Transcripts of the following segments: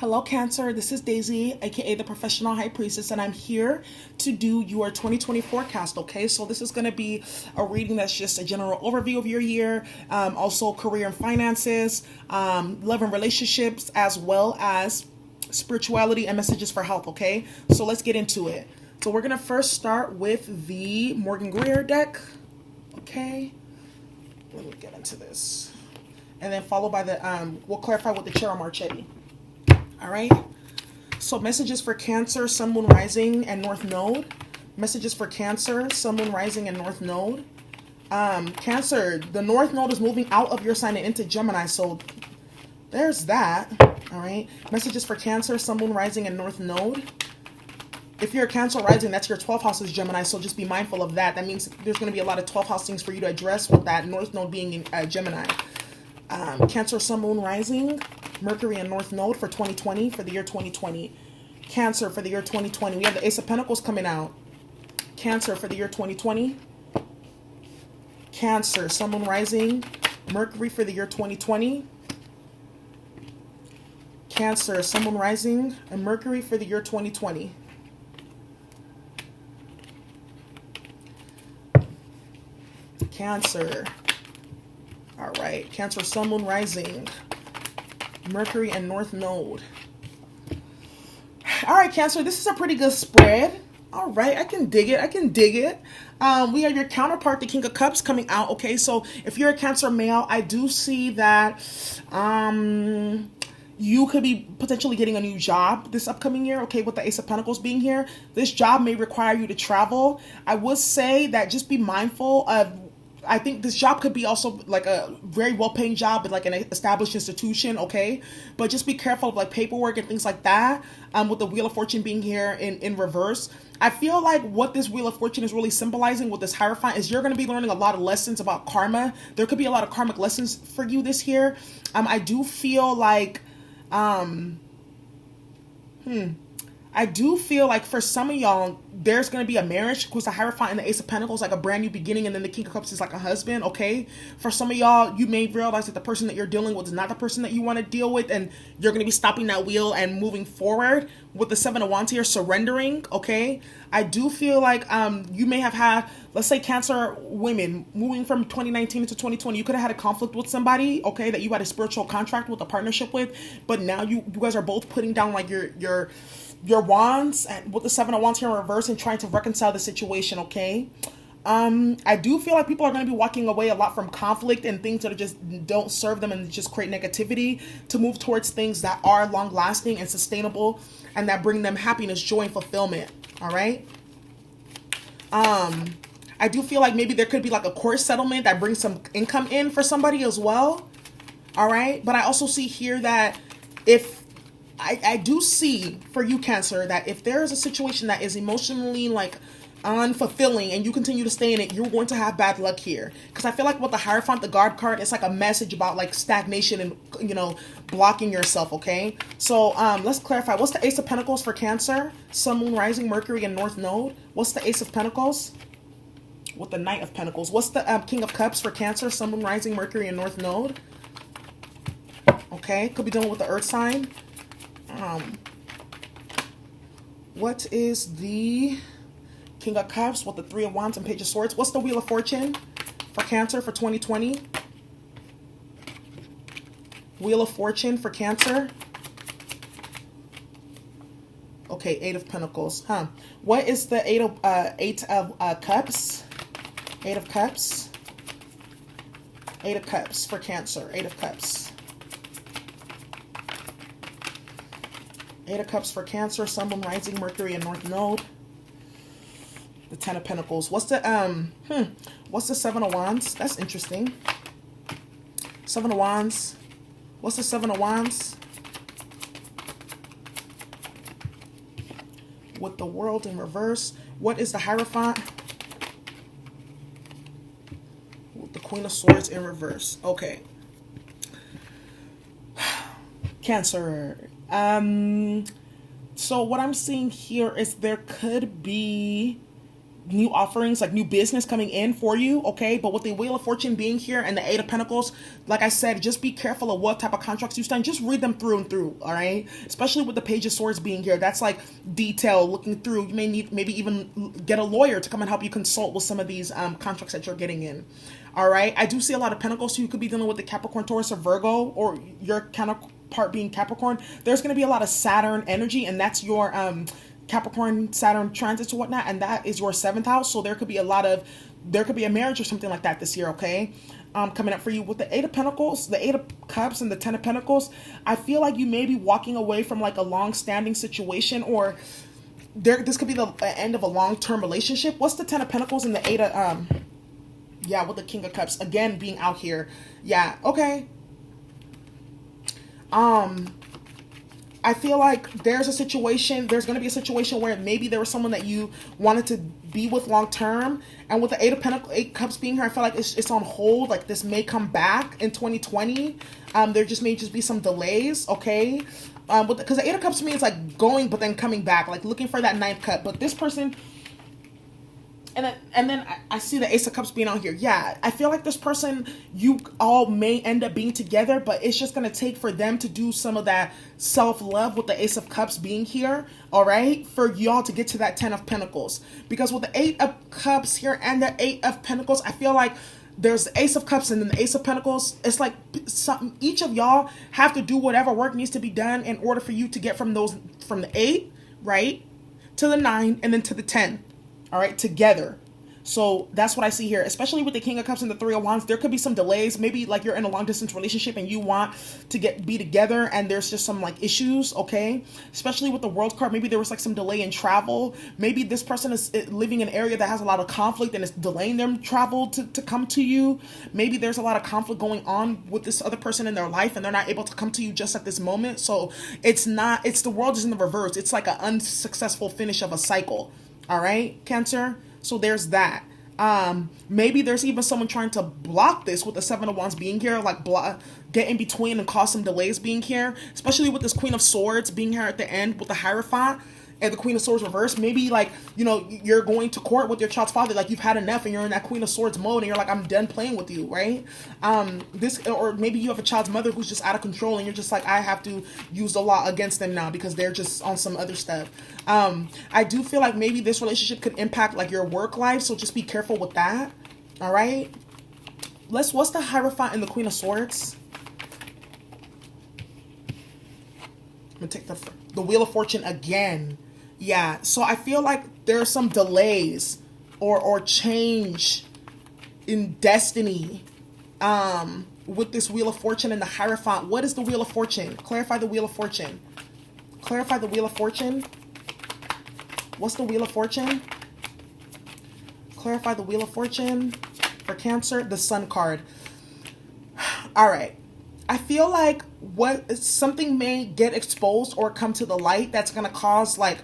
Hello, Cancer. This is Daisy, aka the Professional High Priestess, and I'm here to do your 2020 forecast, okay? So this is going to be a reading that's just a general overview of your year, also career and finances, love and relationships, as well as spirituality and messages for health, okay? So let's get into it. So we're going to first start with the Greer deck, okay? Let me get into this. And then followed by the, we'll clarify with the Chiro Marcetti. All right. So messages for Cancer, Sun, Moon, Rising, and North Node. Messages for Cancer, Sun, Moon, Rising, and North Node. Cancer, the North Node is moving out of your sign and into Gemini. So there's that. All right. Messages for Cancer, Sun, Moon, Rising, and North Node. If you're a Cancer rising, that's your 12th house is Gemini. So just be mindful of that. That means there's going to be a lot of 12th house things for you to address with that North Node being in Gemini. Cancer, Sun, Moon, Rising, Mercury and North Node for 2020, for the year 2020. Cancer for the year 2020. We have the Ace of Pentacles coming out. Cancer for the year 2020. Cancer, Sun, Moon, Rising, Mercury for the year 2020. Cancer, Sun, Moon, Rising, and Mercury for the year 2020. Cancer. All right. Cancer, Sun, Moon, Rising, Mercury and North Node. All right, Cancer, this is a pretty good spread. All right, I can dig it. I can dig it. We have your counterpart, the King of Cups, coming out. Okay, so if you're a Cancer male, I do see that you could be potentially getting a new job this upcoming year, okay, with the Ace of Pentacles being here. This job may require you to travel. I would say that just be mindful of, I think this job could be also like a very well-paying job with like an established institution, okay? But just be careful of like paperwork and things like that. With the Wheel of Fortune being here in reverse, I feel like what this Wheel of Fortune is really symbolizing with this Hierophant is you're going to be learning a lot of lessons about karma. There could be a lot of karmic lessons for you this year. I do feel like, I do feel like for some of y'all, there's going to be a marriage because the Hierophant and the Ace of Pentacles like a brand new beginning, and then the King of Cups is like a husband, okay? For some of y'all, you may realize that the person that you're dealing with is not the person that you want to deal with, and you're going to be stopping that wheel and moving forward with the Seven of Wands here, surrendering, okay? I do feel like you may have had, let's say Cancer women, moving from 2019 to 2020, you could have had a conflict with somebody, okay, that you had a spiritual contract with, a partnership with, but now you guys are both putting down like your wands and with the Seven of Wands here in reverse and trying to reconcile the situation, okay? I do feel like people are going to be walking away a lot from conflict and things that are just don't serve them and just create negativity to move towards things that are long lasting and sustainable and that bring them happiness, joy, and fulfillment, all right? I do feel like maybe there could be like a court settlement that brings some income in for somebody as well, all right? But I also see here that if I do see for you, Cancer, that if there is a situation that is emotionally like unfulfilling and you continue to stay in it, you're going to have bad luck here. Because I feel like with the Hierophant, the Guard card, it's like a message about like stagnation and, you know, blocking yourself, okay? So let's clarify. What's the Ace of Pentacles for Cancer? Sun, Moon, Rising, Mercury, and North Node. What's the Ace of Pentacles? With the Knight of Pentacles. What's the King of Cups for Cancer? Sun, Moon, Rising, Mercury, and North Node. Okay, could be dealing with the Earth sign. What is the King of Cups with the Three of Wands and Page of Swords? What's the Wheel of Fortune for Cancer for 2020? Wheel of Fortune for Cancer. Okay, Eight of Pentacles. What is the Eight of Cups? Eight of Cups. Eight of Cups for Cancer. Eight of Cups. Eight of Cups for Cancer, Sun, Moon, Rising, Mercury, and North Node. The Ten of Pentacles. What's the Seven of Wands? That's interesting. Seven of Wands. What's the Seven of Wands? With the World in reverse. What is the Hierophant? With the Queen of Swords in reverse. Okay. Cancer. So what I'm seeing here is there could be new offerings, like new business coming in for you, okay? But with the Wheel of Fortune being here and the Eight of Pentacles, like I said, just be careful of what type of contracts you sign. Just read them through and through, all right? Especially with the Page of Swords being here. That's like detail, looking through. You may need maybe even get a lawyer to come and help you consult with some of these contracts that you're getting in, all right? I do see a lot of Pentacles, so you could be dealing with the Capricorn, Taurus, or Virgo, or your counterpart being Capricorn. There's going to be a lot of Saturn energy, and that's your Capricorn, Saturn transits or whatnot, and that is your 7th house. So there could be a marriage or something like that this year, okay? Coming up for you with the 8 of Pentacles, the 8 of Cups, and the 10 of Pentacles. I feel like you may be walking away from like a long-standing situation, or this could be the end of a long-term relationship. What's the 10 of Pentacles and the 8 of yeah, with the King of Cups again being out here? Yeah, okay. I feel like there's going to be a situation where maybe there was someone that you wanted to be with long term, and with the 8 Cups being here, I feel like it's on hold. Like this may come back in 2020. There may be some delays, okay? Because the 8 of Cups means like going but then coming back, like looking for that 9th cup. But this person, and then I see the Ace of Cups being out here. Yeah, I feel like this person, you all may end up being together, but it's just going to take for them to do some of that self-love with the Ace of Cups being here, all right, for y'all to get to that 10 of Pentacles. Because with the 8 of Cups here and the 8 of Pentacles, I feel like there's the Ace of Cups and then the Ace of Pentacles. It's like each of y'all have to do whatever work needs to be done in order for you to get from the 8, right, to the 9, and then to the 10. All right, together. So that's what I see here, especially with the King of Cups and the 3 of Wands. There could be some delays. Maybe like you're in a long distance relationship and you want to be together, and there's just some like issues, okay? Especially with the World card, maybe there was like some delay in travel. Maybe this person is living in an area that has a lot of conflict and it's delaying them travel to come to you. Maybe there's a lot of conflict going on with this other person in their life, and they're not able to come to you just at this moment. So the world is in the reverse. It's like an unsuccessful finish of a cycle. All right, Cancer. So there's that. Maybe there's even someone trying to block this with the 7 of Wands being here, like get in between and cause some delays being here, especially with this Queen of Swords being here at the end with the Hierophant and the Queen of Swords reversed. Maybe like, you're going to court with your child's father, like you've had enough and you're in that Queen of Swords mode and you're like, I'm done playing with you, right? Or maybe you have a child's mother who's just out of control and you're just like, I have to use the law against them now because they're just on some other stuff. I do feel like maybe this relationship could impact like your work life, so just be careful with that. All right. What's the Hierophant and the Queen of Swords? I'm gonna take the Wheel of Fortune again. Yeah, so I feel like there's some delays or change in destiny with this Wheel of Fortune and the Hierophant. What is the Wheel of Fortune? Clarify the Wheel of Fortune. Clarify the Wheel of Fortune. What's the Wheel of Fortune? Clarify the Wheel of Fortune for Cancer, the Sun card. All right. I feel like something may get exposed or come to the light that's going to cause like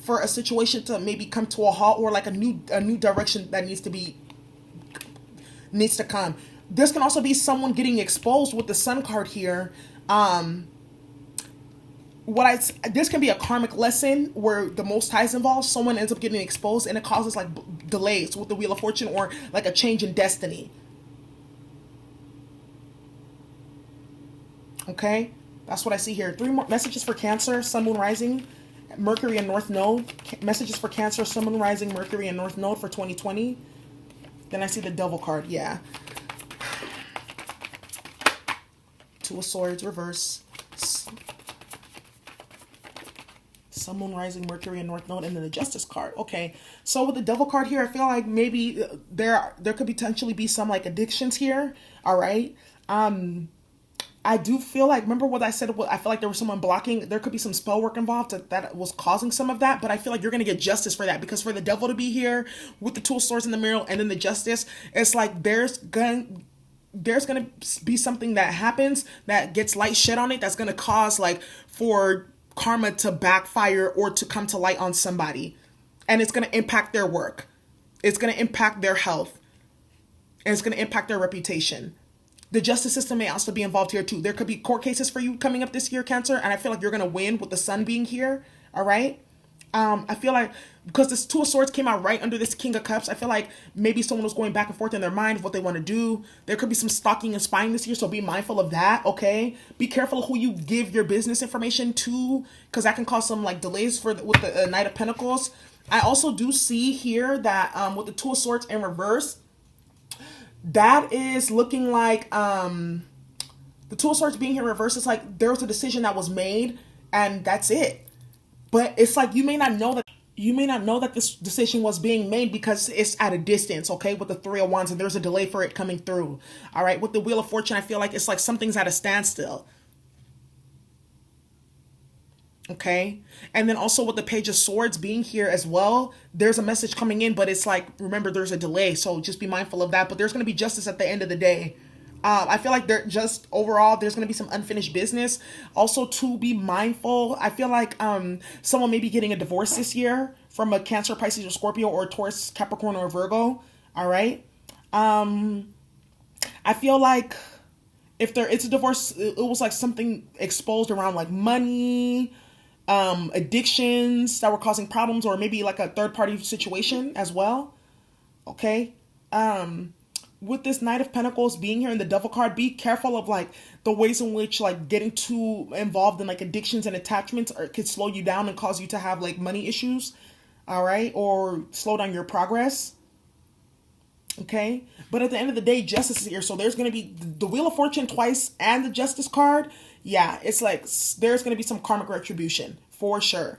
for a situation to maybe come to a halt, or like a new direction that needs to come. This can also be someone getting exposed with the Sun card here. This can be a karmic lesson where the Most High is involved. Someone ends up getting exposed and it causes like delays with the Wheel of Fortune, or like a change in destiny. Okay, that's what I see here. 3 more messages for Cancer, Sun, Moon, Rising, Mercury, and North Node. Messages for Cancer, Sun, Moon, Rising, Mercury, and North Node for 2020. Then I see the Devil card. Yeah. 2 of Swords, reverse. Sun, Moon, Rising, Mercury, and North Node, and then the Justice card. Okay, so with the Devil card here, I feel like maybe there could potentially be some like addictions here. All right. I do feel like, remember what I said, I feel like there was someone blocking, there could be some spell work involved that was causing some of that, but I feel like you're going to get justice for that, because for the Devil to be here with the 2 of Swords in the middle and then the Justice, it's like there's going to be something that happens that gets light shed on it that's going to cause like for karma to backfire or to come to light on somebody, and it's going to impact their work, it's going to impact their health, and it's going to impact their reputation. The justice system may also be involved here too. There could be court cases for you coming up this year, Cancer, and I feel like you're going to win with the Sun being here, all right? I feel like because this Two of Swords came out right under this King of Cups, I feel like maybe someone was going back and forth in their mind of what they want to do. There could be some stalking and spying this year, so be mindful of that, okay? Be careful of who you give your business information to, because that can cause some like delays with the Knight of Pentacles. I also do see here that with the Two of Swords in reverse, that is looking like the Two of Swords being here in reverse. It's like there was a decision that was made, and that's it. But it's like you may not know that this decision was being made because it's at a distance, okay, with the Three of Wands, and there's a delay for it coming through. All right, with the Wheel of Fortune, I feel like it's like something's at a standstill. Okay, and then also with the Page of Swords being here as well, there's a message coming in, but it's like, remember, there's a delay, so just be mindful of that. But there's going to be justice at the end of the day. I feel like overall, there's going to be some unfinished business. Also, to be mindful, I feel like someone may be getting a divorce this year from a Cancer, Pisces, or Scorpio, or Taurus, Capricorn, or Virgo. All right. I feel like if it's a divorce, it was like something exposed around like money, addictions that were causing problems, or maybe like a third party situation as well. Okay. With this Knight of Pentacles being here in the Devil card, be careful of like the ways in which like getting too involved in like addictions and attachments could slow you down and cause you to have like money issues. All right. Or slow down your progress. Okay. But at the end of the day, justice is here. So there's going to be the Wheel of Fortune twice and the Justice card. Yeah. It's like there's going to be some karmic retribution for sure.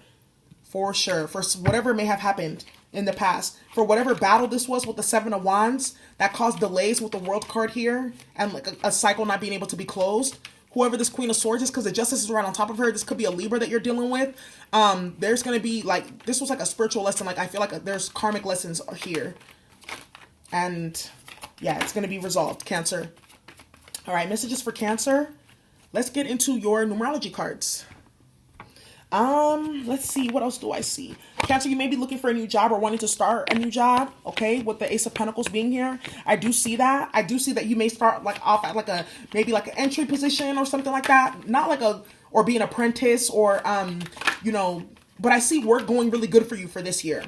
For sure. For whatever may have happened in the past, for whatever battle this was with the Seven of Wands that caused delays with the World card here and like a cycle not being able to be closed. Whoever this Queen of Swords is, because the Justice is right on top of her, this could be a Libra that you're dealing with. There's going to be like, this was like a spiritual lesson. Like I feel like there's karmic lessons here. And yeah, it's going to be resolved, Cancer. All right, messages for Cancer. Let's get into your numerology cards. Let's see, what else do I see? Cancer, you may be looking for a new job or wanting to start a new job, okay, with the Ace of Pentacles being here. I do see that. I do see that you may start like off at like maybe like an entry position or something like that. Not like or be an apprentice or, but I see work going really good for you for this year.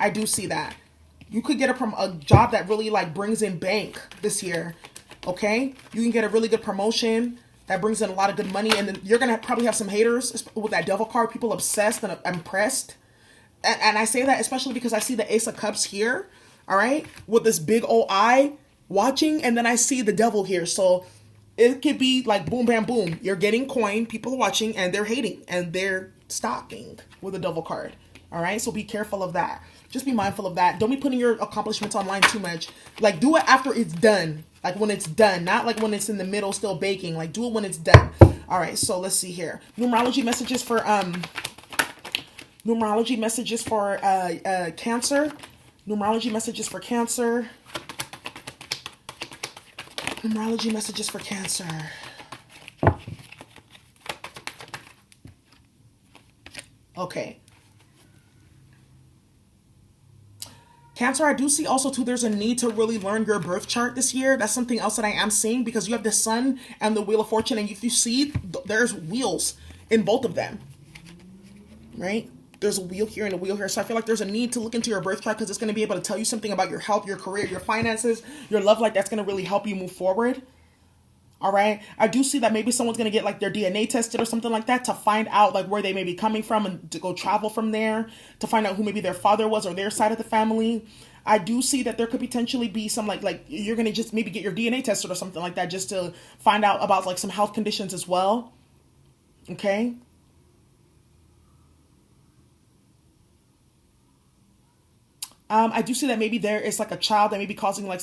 I do see that. You could get a job that really like brings in bank this year, okay? You can get a really good promotion that brings in a lot of good money, and then you're gonna probably have some haters with that Devil card, people obsessed and impressed. And I say that especially because I see the Ace of Cups here, all right, with this big old eye watching, and then I see the Devil here. So it could be like boom, bam, boom. You're getting coin, people are watching, and they're hating, and they're stalking with the Devil card, all right? So be careful of that. Just be mindful of that. Don't be putting your accomplishments online too much. Like, do it after it's done. Like, when it's done. Not like when it's in the middle still baking. Like, do it when it's done. All right, so let's see here. Numerology messages for Cancer. Numerology messages for Cancer. Numerology messages for Cancer. Okay. Cancer, I do see also too, there's a need to really learn your birth chart this year. That's something else that I am seeing, because you have the Sun and the Wheel of Fortune, and if you see, there's wheels in both of them, right? There's a wheel here and a wheel here. So I feel like there's a need to look into your birth chart, because it's going to be able to tell you something about your health, your career, your finances, your love life. That's going to really help you move forward. All right. I do see that maybe someone's going to get like their DNA tested or something like that to find out like where they may be coming from, and to go travel from there to find out who maybe their father was or their side of the family. I do see that there could potentially be some like you're going to just maybe get your DNA tested or something like that, just to find out about like some health conditions as well. Okay. I do see that maybe there is like a child that may be causing like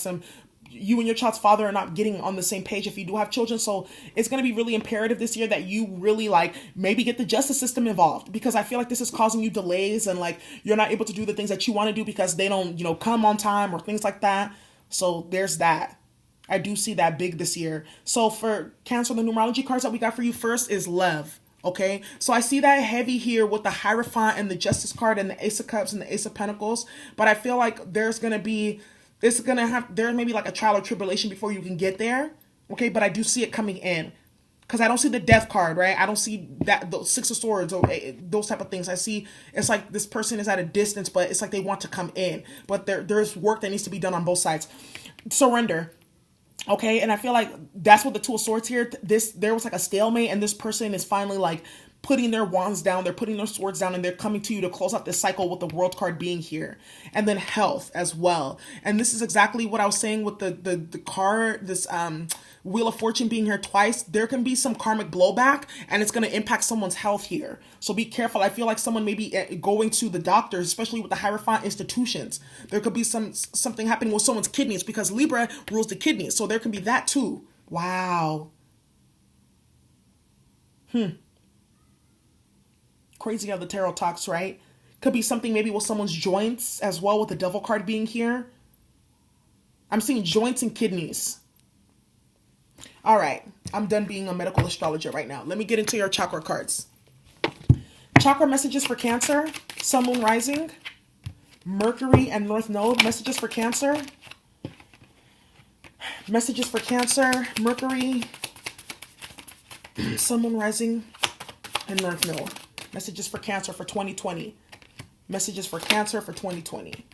you and your child's father are not getting on the same page if you do have children. So it's going to be really imperative this year that you really like maybe get the justice system involved, because I feel like this is causing you delays, and like you're not able to do the things that you want to do because they don't, come on time or things like that. So there's that. I do see that big this year. So for Cancer, the numerology cards that we got for you first is love. Okay, so I see that heavy here with the Hierophant and the Justice card and the Ace of Cups and the Ace of Pentacles. But I feel like there may be like a trial or tribulation before you can get there. Okay, but I do see it coming in. Because I don't see the death card, right? I don't see that, the Six of Swords or those type of things. I see it's like this person is at a distance, but it's like they want to come in. But there's work that needs to be done on both sides. Surrender. Okay, and I feel like that's what the Two of Swords here. There was like a stalemate, and this person is finally like putting their wands down, they're putting their swords down, and they're coming to you to close out this cycle with the World card being here. And then health as well. And this is exactly what I was saying with the card, this Wheel of Fortune being here twice. There can be some karmic blowback, and it's going to impact someone's health here. So be careful. I feel like someone may be going to the doctors, especially with the Hierophant institutions. There could be something happening with someone's kidneys, because Libra rules the kidneys. So there can be that too. Wow. Crazy how the tarot talks, right? Could be something maybe with someone's joints as well, with the Devil card being here. I'm seeing joints and kidneys. All right, I'm done being a medical astrologer right now. Let me get into your chakra cards. Chakra messages for Cancer, Sun, Moon, Rising, Mercury, and North Node. Messages for Cancer. Messages for Cancer, Mercury, Sun, Moon, Rising, and North Node. Messages for Cancer for 2020. Messages for Cancer for 2020.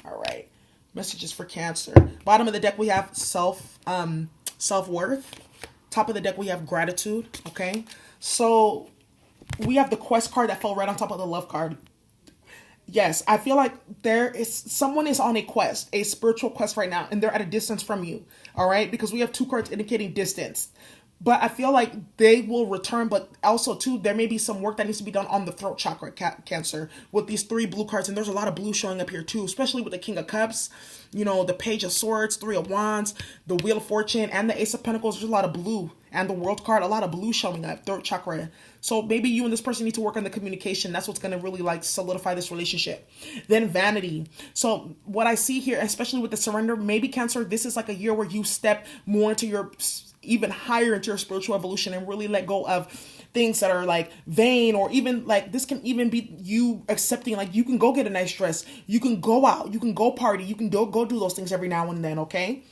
All right. Messages for Cancer. Bottom of the deck, we have self-worth. Top of the deck, we have gratitude. Okay. So we have the Quest card that fell right on top of the Love card. Yes, I feel like someone is on a quest, a spiritual quest right now, and they're at a distance from you. All right. Because we have two cards indicating distance. But I feel like they will return, but also, too, there may be some work that needs to be done on the throat chakra, Cancer, with these 3 blue cards. And there's a lot of blue showing up here, too, especially with the King of Cups, you know, the Page of Swords, 3 of Wands, the Wheel of Fortune, and the Ace of Pentacles. There's a lot of blue. And the World card, a lot of blue showing up, throat chakra. So maybe you and this person need to work on the communication. That's what's going to really, like, solidify this relationship. Then vanity. So what I see here, especially with the surrender, maybe, Cancer, this is like a year where you step more into your even higher into your spiritual evolution and really let go of things that are like vain, or even like this can even be you accepting like you can go get a nice dress, you can go out, you can go party, you can go do those things every now and then. Okay.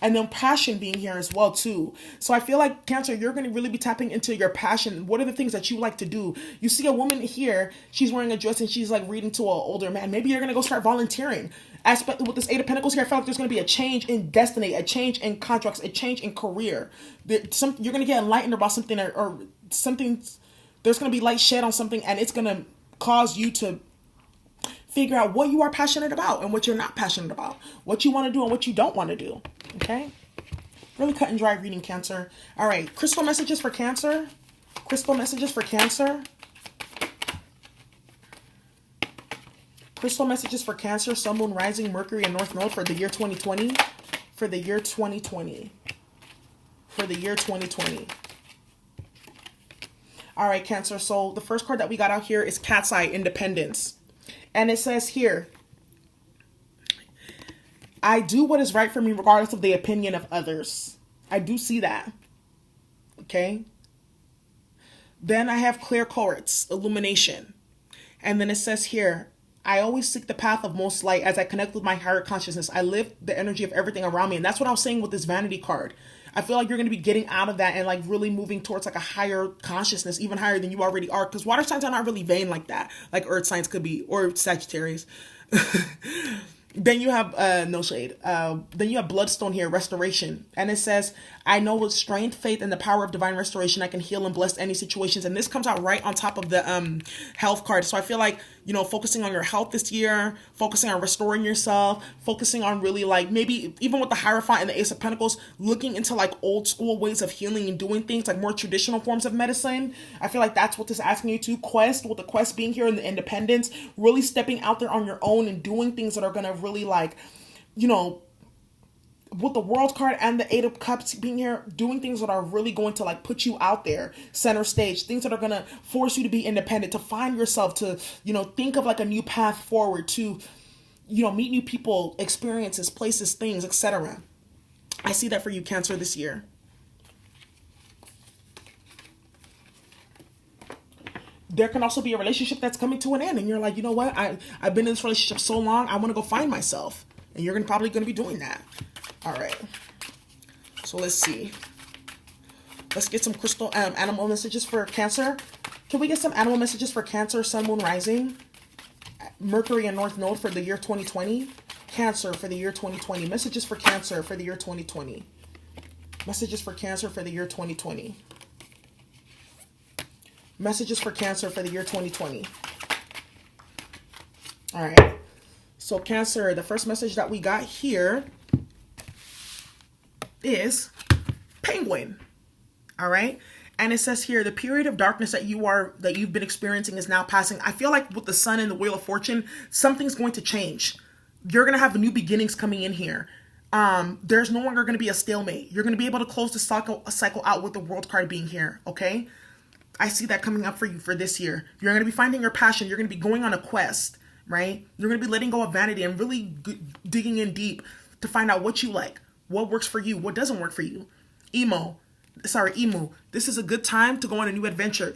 And then passion being here as well too. So I feel like, Cancer, you're going to really be tapping into your passion. What are the things that you like to do? You see a woman here, she's wearing a dress and she's like reading to an older man. Maybe you're going to go start volunteering. Aspect with this 8 of Pentacles here, I feel like there's going to be a change in destiny, a change in contracts, a change in career. You're going to get enlightened about something, or something. There's going to be light shed on something, and it's going to cause you to figure out what you are passionate about and what you're not passionate about, what you want to do and what you don't want to do. Okay? Really cut and dry reading, Cancer. All right, crystal messages for Cancer. Crystal messages for Cancer. Crystal messages for Cancer, Sun, Moon, Rising, Mercury, and North Node for the year 2020. For the year 2020. For the year 2020. All right, Cancer. So the first card that we got out here is Cat's Eye, Independence. And it says here, I do what is right for me regardless of the opinion of others. I do see that. Okay. Then I have clear courts, illumination. And then it says here, I always seek the path of most light as I connect with my higher consciousness. I live the energy of everything around me. And that's what I was saying with this vanity card. I feel like you're going to be getting out of that and like really moving towards like a higher consciousness, even higher than you already are. Because water signs are not really vain like that. Like earth signs could be, or Sagittarius. Then you have, no shade. Then you have Bloodstone here, Restoration. And it says, I know with strength, faith, and the power of divine restoration, I can heal and bless any situations. And this comes out right on top of the health card. So I feel like, you know, focusing on your health this year, focusing on restoring yourself, focusing on really like maybe even with the Hierophant and the Ace of Pentacles, looking into like old school ways of healing and doing things, like more traditional forms of medicine. I feel like that's what this is asking you to. Quest, with the Quest being here in the Independence, really stepping out there on your own and doing things that are going to really like, you know, with the World card and the 8 of Cups being here, doing things that are really going to like put you out there, center stage, things that are going to force you to be independent, to find yourself, to, you know, think of like a new path forward, to, you know, meet new people, experiences, places, things, etc. I see that for you, Cancer, this year. There can also be a relationship that's coming to an end and you're like, you know what, I've been in this relationship so long, I want to go find myself. And you're probably going to be doing that. All right. So let's see. Let's get some crystal animal messages for Cancer. Can we get some animal messages for Cancer, Sun, Moon, Rising, Mercury, and North Node for the year 2020? Cancer for the year 2020. Messages for Cancer for the year 2020. Messages for Cancer for the year 2020. Messages for Cancer for the year 2020. All right. So Cancer, the first message that we got here is Penguin. All right. And it says here, the period of darkness that you've been experiencing is now passing. I feel like with the Sun and the Wheel of Fortune, something's going to change. You're going to have new beginnings coming in here. There's no longer going to be a stalemate. You're going to be able to close the cycle out with the World card being here. Okay. I see that coming up for you for this year. You're going to be finding your passion. You're going to be going on a quest, right? You're going to be letting go of vanity and really digging in deep to find out what you like, what works for you, what doesn't work for you. Emu, this is a good time to go on a new adventure.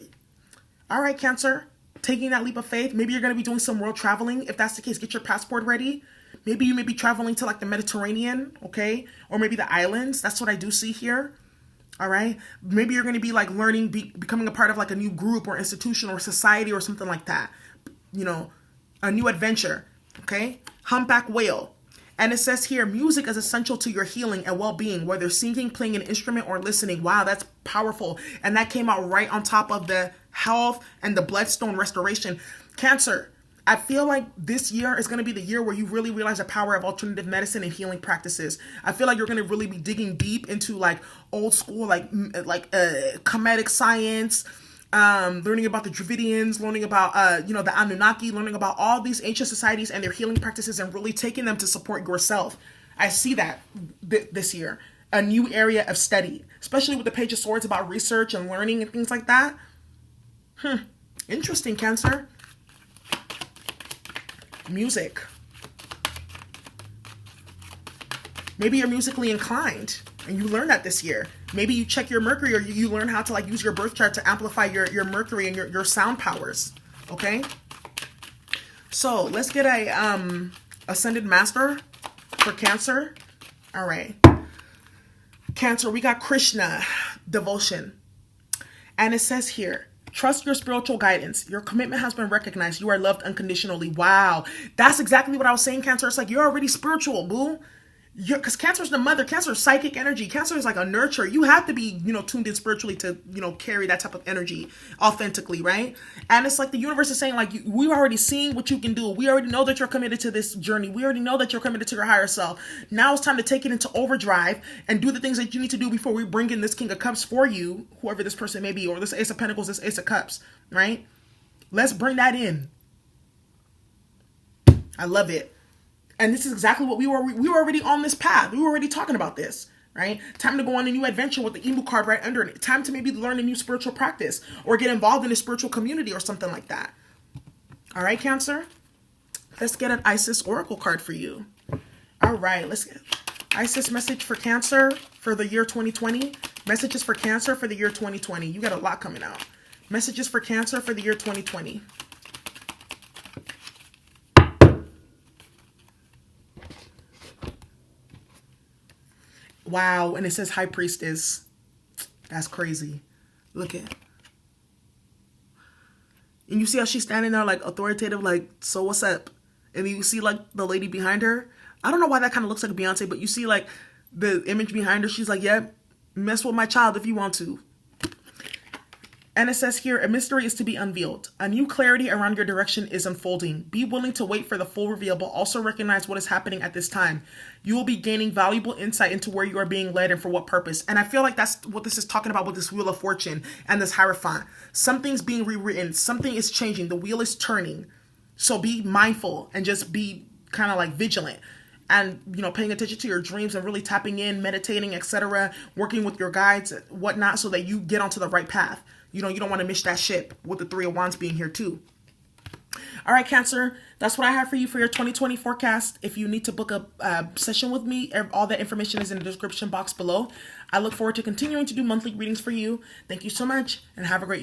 All right, Cancer, taking that leap of faith. Maybe you're going to be doing some world traveling. If that's the case, get your passport ready. Maybe you may be traveling to like the Mediterranean, okay? Or maybe the islands. That's what I do see here. All right. Maybe you're going to be like learning, becoming a part of like a new group or institution or society or something like that. You know, a new adventure. Okay. Humpback whale. And it says here, music is essential to your healing and well-being, whether singing, playing an instrument, or listening. Wow, that's powerful. And that came out right on top of the health and the bloodstone restoration. Cancer, I feel like this year is going to be the year where you really realize the power of alternative medicine and healing practices. I feel like you're going to really be digging deep into like old school, like Kemetic science, learning about the Dravidians, learning about, the Anunnaki, learning about all these ancient societies and their healing practices and really taking them to support yourself. I see that this year, a new area of study, especially with the Page of Swords about research and learning and things like that. Interesting, Cancer. Music. Maybe you're musically inclined and you learn that this year. Maybe you check your Mercury, or you learn how to like use your birth chart to amplify your Mercury and your sound powers. Okay. So let's get a Ascended Master for Cancer. All right. Cancer, we got Krishna, devotion. And it says here, trust your spiritual guidance. Your commitment has been recognized. You are loved unconditionally. Wow. That's exactly what I was saying, Cancer. It's like, you're already spiritual, boo. Because Cancer is the mother. Cancer is psychic energy. Cancer is like a nurturer. You have to be, tuned in spiritually to, carry that type of energy authentically, right? And it's like the universe is saying, like, we've already seen what you can do. We already know that you're committed to this journey. We already know that you're committed to your higher self. Now it's time to take it into overdrive and do the things that you need to do before we bring in this King of Cups for you, whoever this person may be, or this Ace of Pentacles, this Ace of Cups, right? Let's bring that in. I love it. And this is exactly what we were already on this path. We were already talking about this, right? Time to go on a new adventure with the Emu card right under it. Time to maybe learn a new spiritual practice or get involved in a spiritual community or something like that. All right, Cancer? Let's get an Isis Oracle card for you. All right, let's get Isis message for Cancer for the year 2020. Messages for Cancer for the year 2020. You got a lot coming out. Messages for Cancer for the year 2020. Wow, and it says High Priestess. That's crazy. Look at. And you see how she's standing there like authoritative, like, so what's up? And you see like the lady behind her. I don't know why that kind of looks like Beyonce, but you see like the image behind her. She's like, yeah, mess with my child if you want to. And it says here, a mystery is to be unveiled. A new clarity around your direction is unfolding. Be willing to wait for the full reveal, but also recognize what is happening at this time. You will be gaining valuable insight into where you are being led and for what purpose. And I feel like that's what this is talking about with this Wheel of Fortune and this Hierophant. Something's being rewritten. Something is changing. The wheel is turning. So be mindful and just be kind of like vigilant. And, paying attention to your dreams and really tapping in, meditating, etc., working with your guides, whatnot, so that you get onto the right path. You don't want to miss that ship with the Three of Wands being here too. All right, Cancer, that's what I have for you for your 2020 forecast. If you need to book a session with me, all that information is in the description box below. I look forward to continuing to do monthly readings for you. Thank you so much and have a great year.